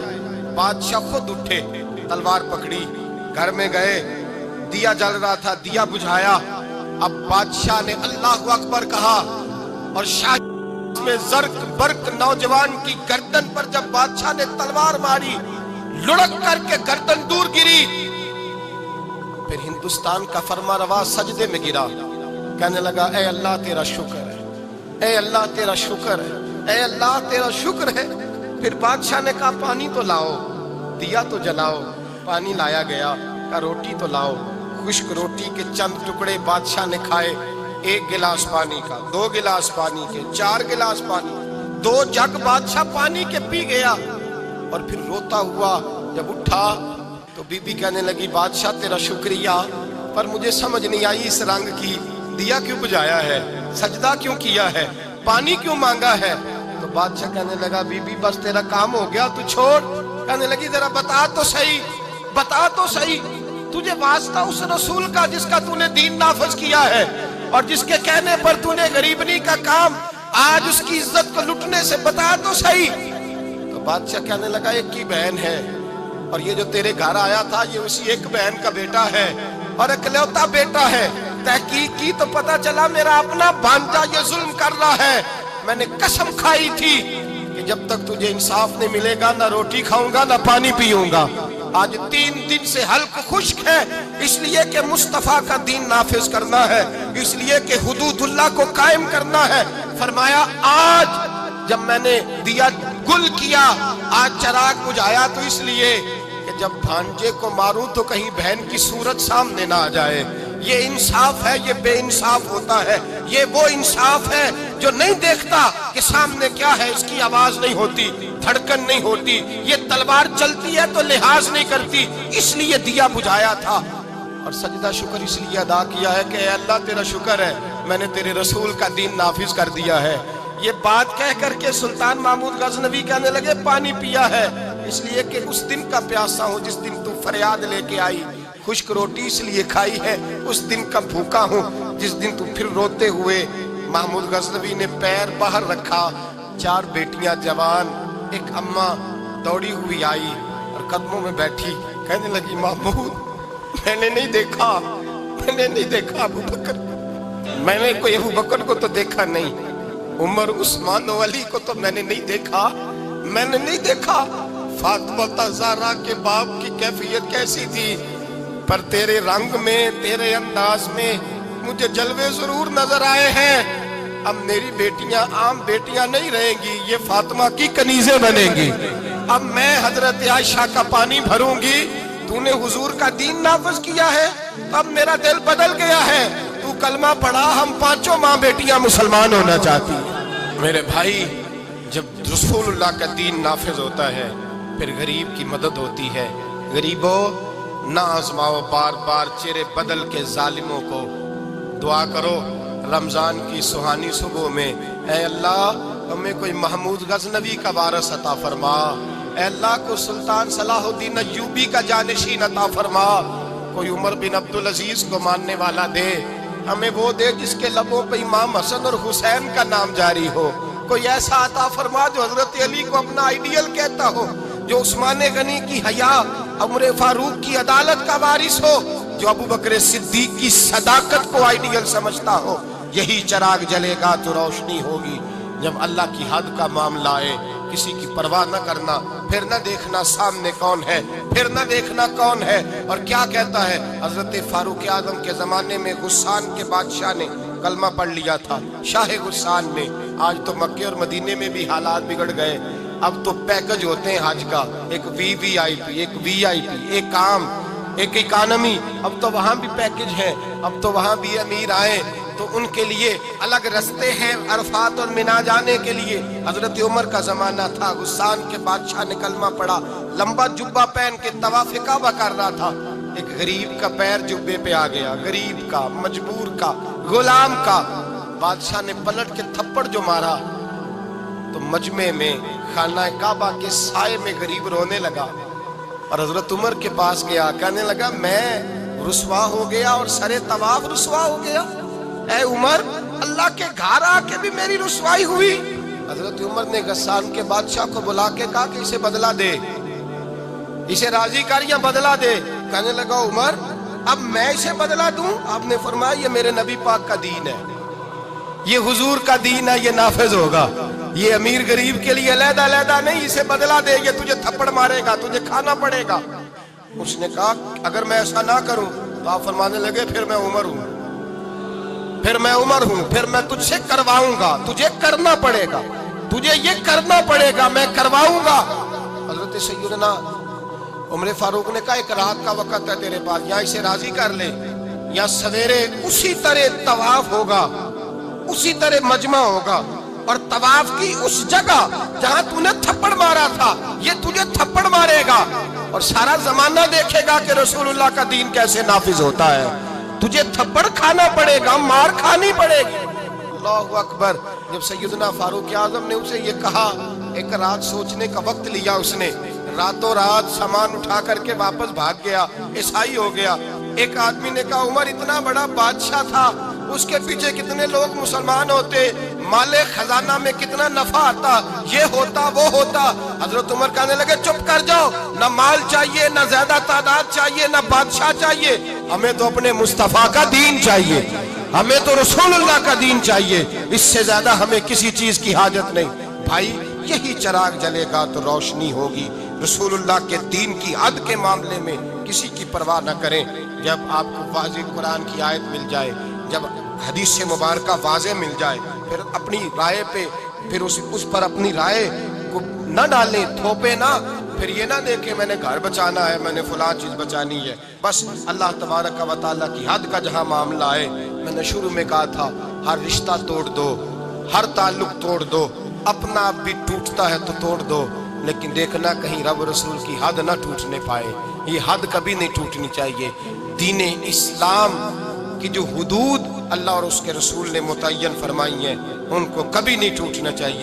بادشاہ خود اٹھے، تلوار پکڑی، گھر میں گئے، دیا جل رہا تھا، دیا بجھایا، اب بادشاہ نے اللہ اکبر کہا، اور شاہ میں زرق برق نوجوان کی گردن پر جب بادشاہ نے تلوار ماری، لڑک کر کے گردن دور گری، پھر ہندوستان کا فرما روا سجدے میں گرا، کہنے لگا اے اللہ تیرا شکر ہے، اے اللہ تیرا شکر ہے، اے اللہ تیرا شکر ہے۔ پھر بادشاہ نے کہا پانی تو لاؤ، دیا تو جلاؤ، پانی لایا گیا، کہا روٹی تو لاؤ، خشک روٹی کے چند ٹکڑے بادشاہ نے کھائے، 1 گلاس پانی کا، 2 گلاس پانی کے، 4 گلاس پانی، 2 جگ بادشاہ پانی کے پی گیا، اور پھر روتا ہوا جب اٹھا تو بی بی کہنے لگی بادشاہ تیرا شکریہ، پر مجھے سمجھ نہیں آئی اس رنگ کی، دیا کیوں بجھایا ہے، سجدہ کیوں کیا ہے، پانی کیوں مانگا ہے؟ تو بادشاہ کہنے لگا بی بی بس تیرا کام ہو گیا تو چھوڑ۔ کہنے لگی ذرا بتا تو صحیح، تجھے واسطہ اس رسول کا جس کا تو نے دین نافذ کیا ہے، اور جس کے کہنے پر تو نے غریبنی کا کام آج اس کی عزت کو لٹنے سے بتا تو صحیح۔ تو بادشاہ کہنے لگا ایک کی بہن ہے، اور یہ جو تیرے گھر آیا تھا یہ اسی ایک بہن کا بیٹا ہے اور اکلوتا بیٹا ہے، تحقیق کی تو پتا چلا میرا اپنا بھانجا یہ ظلم کر رہا ہے، میں نے قسم کھائی تھی کہ جب تک تجھے انصاف نہیں ملے گا نہ روٹی کھاؤں گا نہ پانی پیوں گا۔ آج 3 دن سے حلق خشک ہے، اس لیے کہ مصطفیٰ کا دین نافذ کرنا ہے، اس لیے کہ حدود اللہ کو قائم کرنا ہے۔ فرمایا آج جب میں نے دیا گل کیا، آج چراغ بجھایا تو اس لیے کہ جب بھانجے کو ماروں تو کہیں بہن کی صورت سامنے نہ آ جائے۔ یہ انصاف ہے، یہ بے انصاف ہوتا ہے۔ یہ وہ انصاف ہے جو نہیں دیکھتا کہ سامنے کیا ہے، اس کی آواز نہیں ہوتی، دھڑکن نہیں ہوتی، یہ تلوار چلتی ہے تو لحاظ نہیں کرتی، اس لیے دیا بجھایا تھا۔ اور سجدہ شکر اس لیے ادا کیا ہے کہ اے اللہ تیرا شکر ہے، میں نے تیرے رسول کا دین نافذ کر دیا ہے۔ یہ بات کہہ کر کے سلطان محمود غزنوی کہنے لگے پانی پیا ہے، اس لیے کہ اس دن کا پیاسا ہوں جس دن تو فریاد لے کے آئی، خشک روٹی اس لیے کھائی ہے، اس دن کا بھوکا ہوں جس دن تو پھر روتے ہوئے۔ محمود غزنوی نے پیر باہر رکھا، 4 بیٹیاں جوان، ایک اماں دوڑی ہوئی آئی اور قدموں میں بیٹھی، کہنے لگی محمود میں نے نہیں دیکھا ابو بکر، میں نے کوئی ابو بکر کو تو دیکھا نہیں، عمر عثمان و علی کو تو میں نے نہیں دیکھا، فاطمہ زہرا کے باپ کی کیفیت کیسی تھی، پر تیرے رنگ میں، تیرے انداز میں مجھے جلوے ضرور نظر آئے ہیں۔ اب میری بیٹیاں عام بیٹیاں نہیں رہیں گی، یہ فاطمہ کی کنیزیں بنیں گی۔ اب میں حضرت عائشہ کا پانی بھروں گی، تو نے حضور کا دین نافذ کیا ہے، اب میرا دل بدل گیا ہے، تو کلمہ پڑھا، ہم 5 ماں بیٹیاں مسلمان ہونا چاہتی ہیں۔ میرے بھائی، جب رسول اللہ کا دین نافذ ہوتا ہے پھر غریب کی مدد ہوتی ہے۔ غریبوں نہ آزماؤ بار بار چہرے بدل کے ظالموں کو، دعا کرو رمضان کی سہانی صبح میں، اے اللہ ہمیں کوئی محمود غزنوی کا وارث عطا فرما، اے اللہ کو سلطان صلاح الدین ایوبی کا جانشین عطا فرما، کوئی عمر بن عبدالعزیز کو ماننے والا دے، ہمیں وہ دے جس کے لبوں پہ امام حسن اور حسین کا نام جاری ہو، کوئی ایسا عطا فرما جو حضرت علی کو اپنا آئیڈیل کہتا ہو، جو عثمان غنی کی حیا، عمر فاروق کی عدالت کا وارث ہو، جو ابو بکر صدیق کی صداقت کو آئیڈیل سمجھتا ہو۔ یہی چراغ جلے گا تو روشنی ہوگی۔ جب اللہ کی حد کا معاملہ آئے کسی کی پرواہ نہ کرنا، پھر نہ دیکھنا سامنے کون ہے، پھر نہ دیکھنا کون ہے۔ اور کیا کہتا ہے حضرت فاروق اعظم کے زمانے میں غسان کے بادشاہ نے کلمہ پڑھ لیا تھا، شاہ غسان نے۔ آج تو مکے اور مدینے میں بھی حالات بگڑ گئے، اب تو پیکج ہوتے ہیں حج کا، ایک وی آئی پی، ایک وی آئی پی، ایک عام، ایک اکانومی، اب تو وہاں بھی پیکج ہیں، اب تو وہاں بھی امیر آئے تو ان کے لیے الگ رستے ہیں عرفات اور منا جانے کے لیے۔ حضرت عمر کا زمانہ تھا، غسان کے بادشاہ نے کلمہ پڑھا، لمبا جبہ پہن کے طواف کعبہ کر رہا تھا، ایک غریب کا پیر جبے پہ آ گیا، غریب کا، مجبور کا، غلام کا۔ بادشاہ نے پلٹ کے تھپڑ جو مارا تو مجمع میں خانہ کعبہ کے سائے میں غریب رونے لگا، اور حضرت عمر کے پاس گیا، کہنے لگا میں رسوا ہو گیا اور سرے طواف رسوا ہو گیا، اے عمر اللہ کے گھر آ کے بھی میری رسوائی ہوئی۔ حضرت عمر نے غسان کے بادشاہ کو بلا کے کہا کہ اسے بدلہ دے، اسے راضی کر یا بدلہ دے۔ کہنے لگا عمر اب میں اسے بدلہ دوں؟ آپ نے فرمایا یہ میرے نبی پاک کا دین ہے، یہ حضور کا دین ہے، یہ نافذ ہوگا، یہ امیر غریب کے لیے علیحدہ علیحدہ نہیں، اسے بدلہ دے، یہ تجھے تھپڑ مارے گا، تجھے کھانا پڑے گا۔ اس نے کہا اگر میں ایسا نہ کروں تو آپ فرمانے لگے پھر میں عمر ہوں، پھر میں تجھ سے کرواؤں گا، تجھے کرنا پڑے گا، تجھے یہ کرنا پڑے گا، میں کرواؤں گا۔ حضرت سیدنا عمر فاروق نے کہا ایک رات کا وقت ہے تیرے پاس، یا اسے راضی کر لے یا سویرے اسی طرح طواف ہوگا، اسی طرح مجمع ہوگا، اور طواف کی اس جگہ جہاں تو نے تھپڑ مارا تھا یہ تجھے تھپڑ مارے گا، اور سارا زمانہ دیکھے گا کہ رسول اللہ کا دین کیسے نافذ ہوتا ہے۔ تجھے تھپڑ کھانا پڑے گا، مار کھانی پڑے گی۔ اللہ اکبر۔ جب سیدنا فاروق اعظم نے اسے یہ کہا، ایک رات سوچنے کا وقت لیا، اس نے راتوں رات سامان اٹھا کر کے واپس بھاگ گیا، عیسائی ہو گیا۔ ایک آدمی نے کہا عمر اتنا بڑا بادشاہ تھا، اس کے پیچھے کتنے لوگ مسلمان ہوتے، مال خزانہ میں کتنا نفع آتا، یہ ہوتا وہ ہوتا۔ حضرت عمر کہنے لگے چپ کر جاؤ، نہ مال چاہیے، نہ زیادہ تعداد چاہیے، نہ بادشاہ چاہیے، ہمیں تو اپنے مصطفیٰ کا دین چاہیے، ہمیں تو رسول اللہ کا دین چاہیے، اس سے زیادہ ہمیں کسی چیز کی حاجت نہیں۔ بھائی یہی چراغ جلے گا تو روشنی ہوگی۔ رسول اللہ کے دین کی حد کے معاملے میں کسی کی پرواہ نہ کریں۔ جب آپ کو واضح قرآن کی آیت مل جائے، جب حدیث مبارکہ واضح مل جائے، پھر اپنی رائے پہ پھر اس پر اپنی رائے کو نہ ڈالیں، تھوپے نہ، پھر یہ نہ دیکھیں میں نے گھر بچانا ہے، میں نے فلاں چیز بچانی ہے۔ بس اللہ تبارک و تعالیٰ کی حد کا جہاں معاملہ ہے، میں نے شروع میں کہا تھا ہر رشتہ توڑ دو، ہر تعلق توڑ دو، اپنا آپ بھی ٹوٹتا ہے تو توڑ دو، لیکن دیکھنا کہیں رب رسول کی حد نہ ٹوٹنے پائے۔ یہ حد کبھی نہیں ٹوٹنی چاہیے۔ دین اسلام کی جو حدود اللہ اور اس کے رسول نے متعین فرمائی ہیں ان کو کبھی نہیں ٹوٹنا چاہیے۔